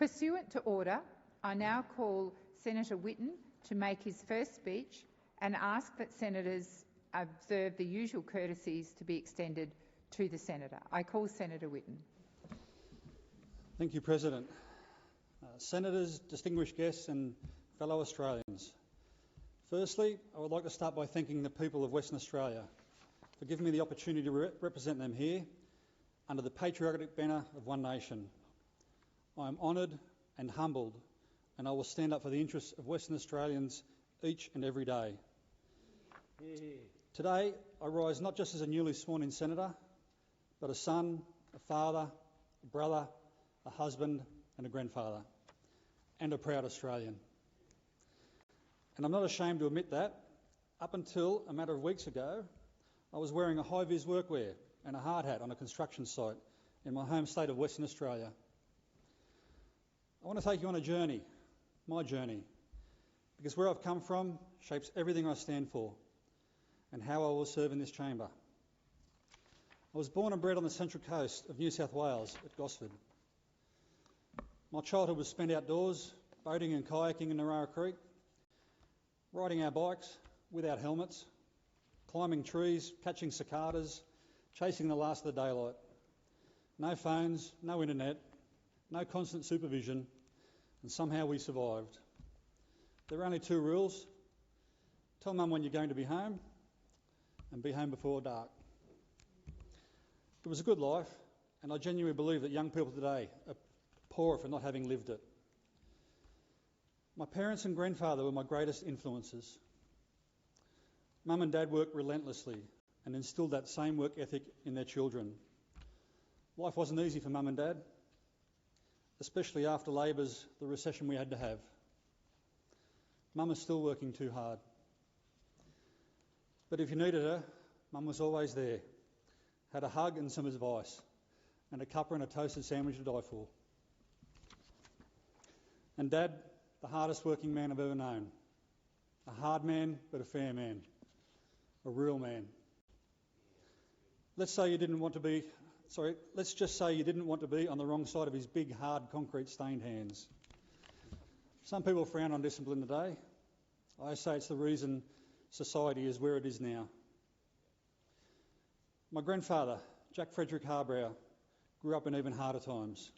Pursuant to order, I now call Senator Whitten to make his first speech and ask that senators observe the usual courtesies to be extended to the senator. I call Senator Whitten. Thank you, President. Senators, distinguished guests and fellow Australians. Firstly, I would like to start by thanking the people of Western Australia for giving me the opportunity to represent them here under the patriotic banner of One Nation. I am honoured and humbled, and I will stand up for the interests of Western Australians each and every day. Today, I rise not just as a newly sworn-in senator, but a son, a father, a brother, a husband and a grandfather, and a proud Australian. And I'm not ashamed to admit that, up until a matter of weeks ago, I was wearing a high-vis workwear and a hard hat on a construction site in my home state of Western Australia. I want to take you on a journey, my journey, because where I've come from shapes everything I stand for and how I will serve in this chamber. I was born and bred on the central coast of New South Wales at Gosford. My childhood was spent outdoors, boating and kayaking in Narara Creek, riding our bikes without helmets, climbing trees, catching cicadas, chasing the last of the daylight. No phones, no internet, no constant supervision, and somehow we survived. There were only two rules: tell Mum when you're going to be home, and be home before dark. It was a good life, and I genuinely believe that young people today are poorer for not having lived it. My parents and grandfather were my greatest influences. Mum and Dad worked relentlessly and instilled that same work ethic in their children. Life wasn't easy for Mum and Dad, especially after Labor's the recession we had to have. Mum is still working too hard. But if you needed her, Mum was always there, had a hug and some advice, and a cuppa and a toasted sandwich to die for. And Dad, the hardest working man I've ever known. A hard man, but a fair man. A real man. Let's just say you didn't want to be on the wrong side of his big, hard, concrete stained hands. Some people frown on discipline today. I say it's the reason society is where it is now. My grandfather, Jack Frederick Harbrow, grew up in even harder times.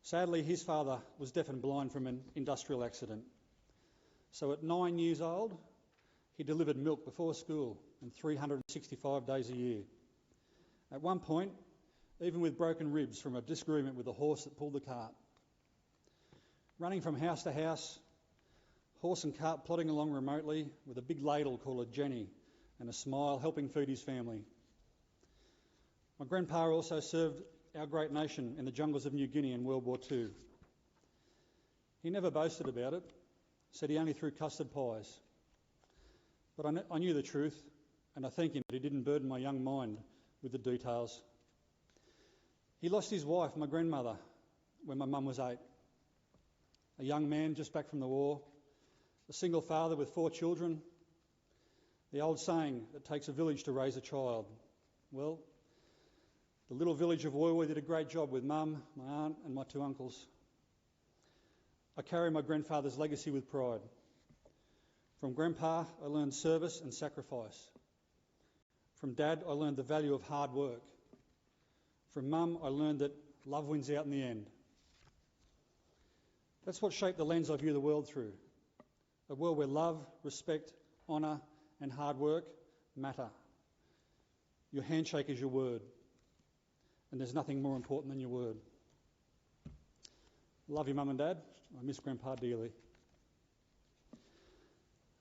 Sadly, his father was deaf and blind from an industrial accident. So at 9 years old, he delivered milk before school and 365 days a year. At one point, even with broken ribs from a disagreement with the horse that pulled the cart. Running from house to house, horse and cart plodding along remotely with a big ladle called a Jenny and a smile, helping feed his family. My grandpa also served our great nation in the jungles of New Guinea in World War II. He never boasted about it, said he only threw custard pies. But I knew the truth, and I thank him that he didn't burden my young mind with the details. He lost his wife, my grandmother, when my mum was 8. A young man just back from the war, a single father with 4 children. The old saying, it takes a village to raise a child. Well, the little village of Woiwoi did a great job with Mum, my aunt and my 2 uncles. I carry my grandfather's legacy with pride. From Grandpa, I learned service and sacrifice. From Dad, I learned the value of hard work. From Mum, I learned that love wins out in the end. That's what shaped the lens I view the world through. A world where love, respect, honour and hard work matter. Your handshake is your word. And there's nothing more important than your word. Love you, Mum and Dad. I miss Grandpa dearly.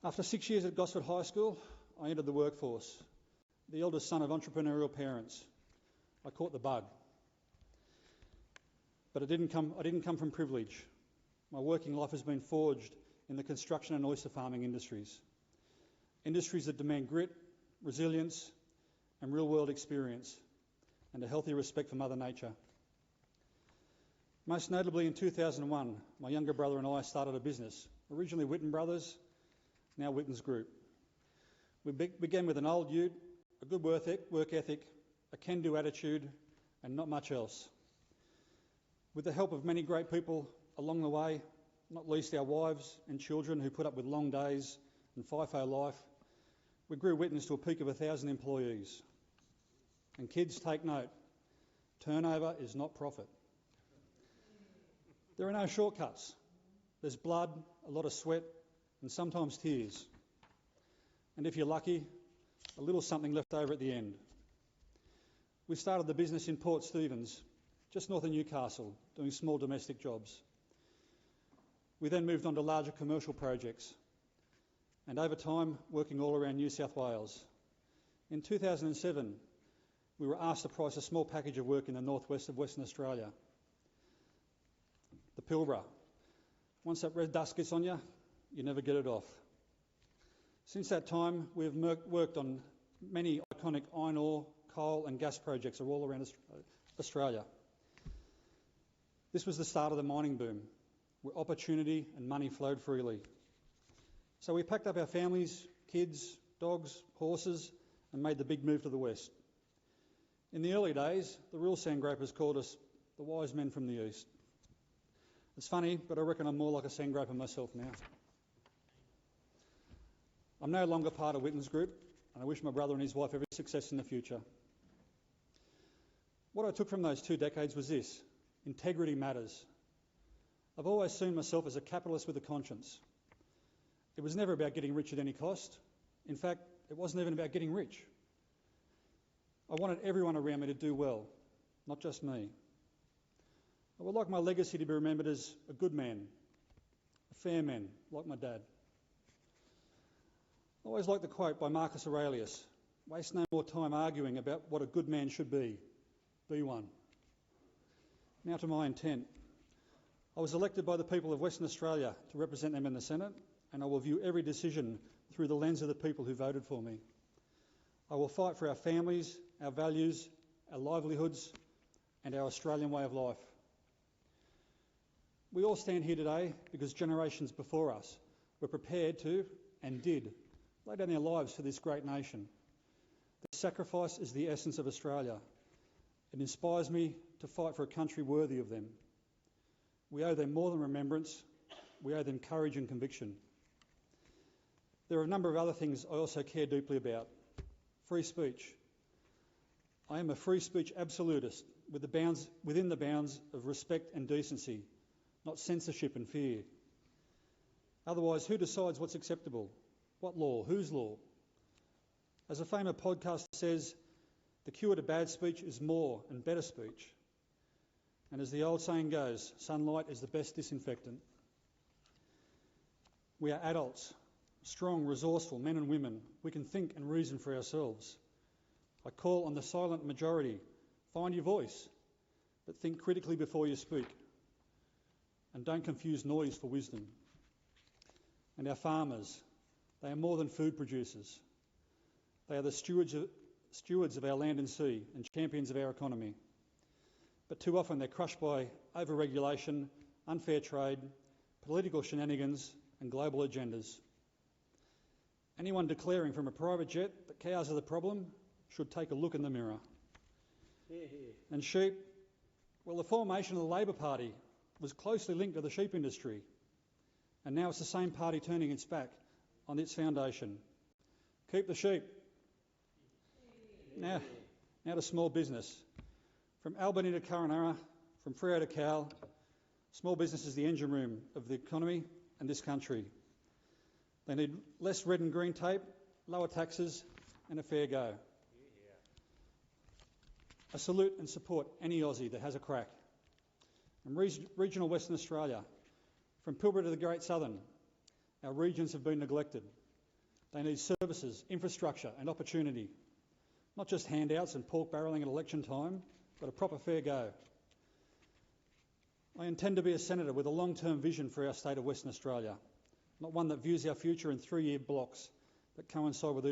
After 6 years at Gosford High School, I entered the workforce, the eldest son of entrepreneurial parents. I caught the bug. But I didn't come from privilege. My working life has been forged in the construction and oyster farming industries. Industries that demand grit, resilience and real-world experience, and a healthy respect for Mother Nature. Most notably in 2001, my younger brother and I started a business, originally Whitten Brothers, now Whitten's Group. We began with an old ute, a good work ethic, a can-do attitude, and not much else. With the help of many great people along the way, not least our wives and children who put up with long days and FIFO life, we grew Whittens to a peak of 1,000 employees. And kids, take note, turnover is not profit. There are no shortcuts. There's blood, a lot of sweat, and sometimes tears. And if you're lucky, a little something left over at the end. We started the business in Port Stephens, just north of Newcastle, doing small domestic jobs. We then moved on to larger commercial projects, and over time, working all around New South Wales. In 2007, we were asked to price a small package of work in the northwest of Western Australia, the Pilbara. Once that red dust gets on you, you never get it off. Since that time, we've worked on many iconic iron ore, coal and gas projects all around Australia. This was the start of the mining boom, where opportunity and money flowed freely. So we packed up our families, kids, dogs, horses, and made the big move to the west. In the early days, the real sandgropers called us the wise men from the east. It's funny, but I reckon I'm more like a sandgroper myself now. I'm no longer part of Whitten's group, and I wish my brother and his wife every success in the future. What I took from those 2 decades was this: integrity matters. I've always seen myself as a capitalist with a conscience. It was never about getting rich at any cost. In fact, it wasn't even about getting rich. I wanted everyone around me to do well, not just me. I would like my legacy to be remembered as a good man, a fair man, like my dad. I always like the quote by Marcus Aurelius: "Waste no more time arguing about what a good man should be. Be one." Now to my intent. I was elected by the people of Western Australia to represent them in the Senate, and I will view every decision through the lens of the people who voted for me. I will fight for our families, our values, our livelihoods, and our Australian way of life. We all stand here today because generations before us were prepared to, and did, lay down their lives for this great nation. The sacrifice is the essence of Australia. It inspires me to fight for a country worthy of them. We owe them more than remembrance. We owe them courage and conviction. There are a number of other things I also care deeply about. Free speech. I am a free speech absolutist within the bounds of respect and decency, not censorship and fear. Otherwise, who decides what's acceptable? What law? Whose law? As a famous podcast says, the cure to bad speech is more and better speech. And as the old saying goes, sunlight is the best disinfectant. We are adults, strong, resourceful men and women. We can think and reason for ourselves. I call on the silent majority: find your voice, but think critically before you speak. And don't confuse noise for wisdom. And our farmers, they are more than food producers. They are the stewards of our land and sea and champions of our economy. But too often they're crushed by over-regulation, unfair trade, political shenanigans and global agendas. Anyone declaring from a private jet that cows are the problem should take a look in the mirror. And sheep, well, the formation of the Labor Party was closely linked to the sheep industry, and now it's the same party turning its back on its foundation. Keep the sheep. Now to small business. From Albany to Kurunurra, from Freo to Cal, small business is the engine room of the economy and this country. They need less red and green tape, lower taxes and a fair go. I salute and support any Aussie that has a crack. And regional Western Australia, from Pilbara to the Great Southern, our regions have been neglected. They need services, infrastructure and opportunity. Not just handouts and pork barrelling at election time, but a proper fair go. I intend to be a senator with a long-term vision for our state of Western Australia, not one that views our future in 3-year blocks that coincide with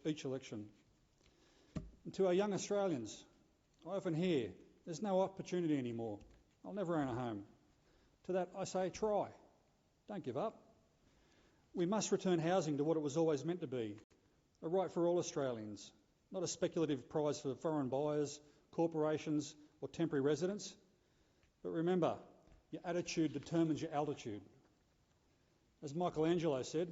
each election. And to our young Australians, I often hear, there's no opportunity anymore. I'll never own a home. To that I say, try. Don't give up. We must return housing to what it was always meant to be, a right for all Australians, not a speculative prize for foreign buyers, corporations or temporary residents, But remember, your attitude determines your altitude. As Michelangelo said,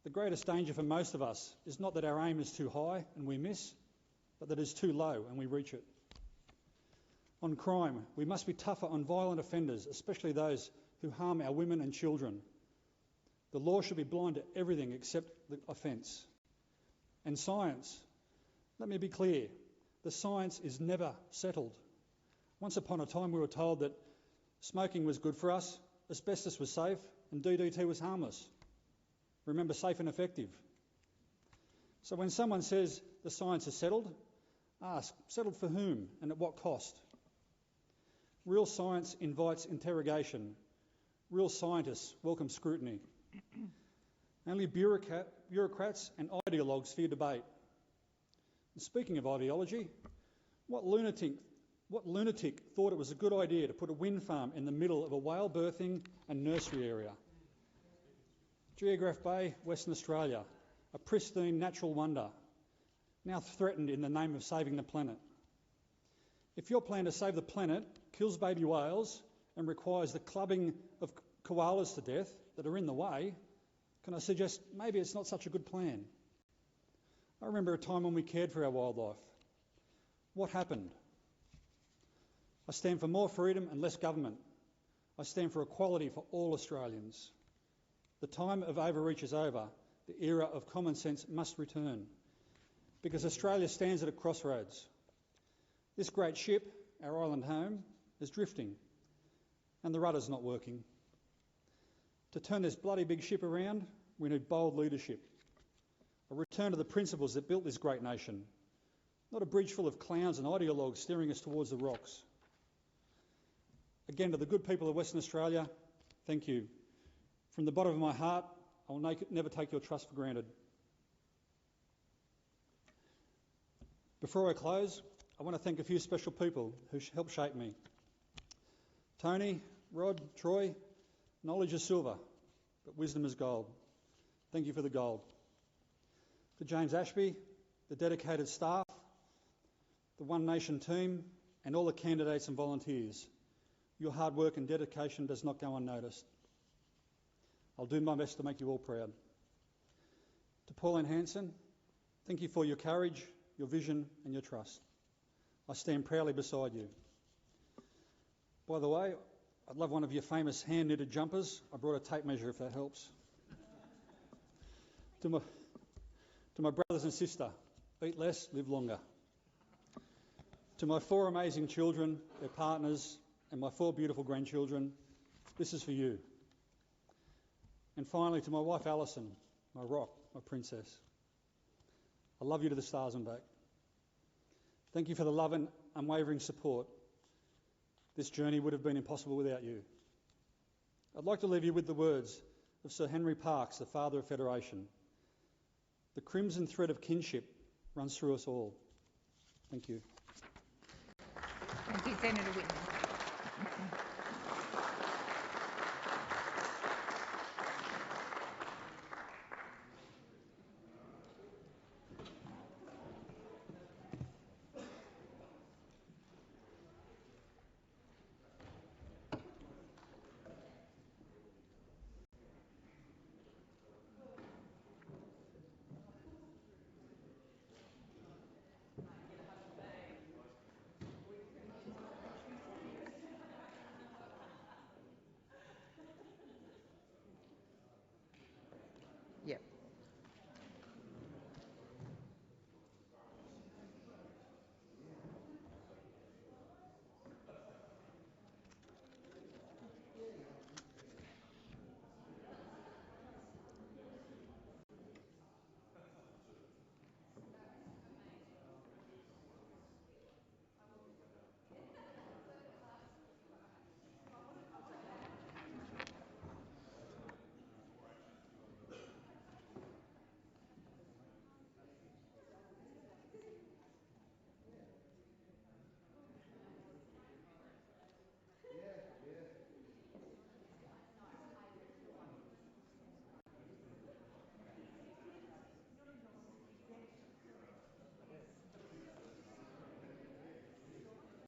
the greatest danger for most of us is not that our aim is too high and we miss, but that it's too low and we reach it. On crime, we must be tougher on violent offenders, especially those who harm our women and children. The law should be blind to everything except the offence. And science, let me be clear, the science is never settled. Once upon a time we were told that smoking was good for us, asbestos was safe, and DDT was harmless. Remember, safe and effective. So when someone says the science is settled, ask, settled for whom and at what cost? Real science invites interrogation. Real scientists welcome scrutiny. Only bureaucrats and ideologues fear debate. And speaking of ideology, what lunatic thought it was a good idea to put a wind farm in the middle of a whale birthing and nursery area? Geograph Bay, Western Australia, a pristine natural wonder, now threatened in the name of saving the planet. If your plan to save the planet kills baby whales and requires the clubbing of koalas to death that are in the way, can I suggest maybe it's not such a good plan? I remember a time when we cared for our wildlife. What happened? I stand for more freedom and less government. I stand for equality for all Australians. The time of overreach is over. The era of common sense must return. Because Australia stands at a crossroads. This great ship, our island home, is drifting, and the rudder's not working. To turn this bloody big ship around, we need bold leadership. A return to the principles that built this great nation, not a bridge full of clowns and ideologues steering us towards the rocks. Again, to the good people of Western Australia, thank you. From the bottom of my heart, I will never take your trust for granted. Before I close, I want to thank a few special people who helped shape me. Tony, Rod, Troy, knowledge is silver, but wisdom is gold. Thank you for the gold. To James Ashby, the dedicated staff, the One Nation team, and all the candidates and volunteers, your hard work and dedication does not go unnoticed. I'll do my best to make you all proud. To Pauline Hanson, thank you for your courage, your vision and your trust. I stand proudly beside you. By the way, I'd love one of your famous hand-knitted jumpers. I brought a tape measure if that helps. To my brothers and sister, eat less, live longer. To my 4 amazing children, their partners, and my 4 beautiful grandchildren, this is for you. And finally, to my wife Alison, my rock, my princess. I love you to the stars and back. Thank you for the love and unwavering support. This journey would have been impossible without you. I'd like to leave you with the words of Sir Henry Parkes, the father of Federation. The crimson thread of kinship runs through us all. Thank you. Thank you, Senator Whitten.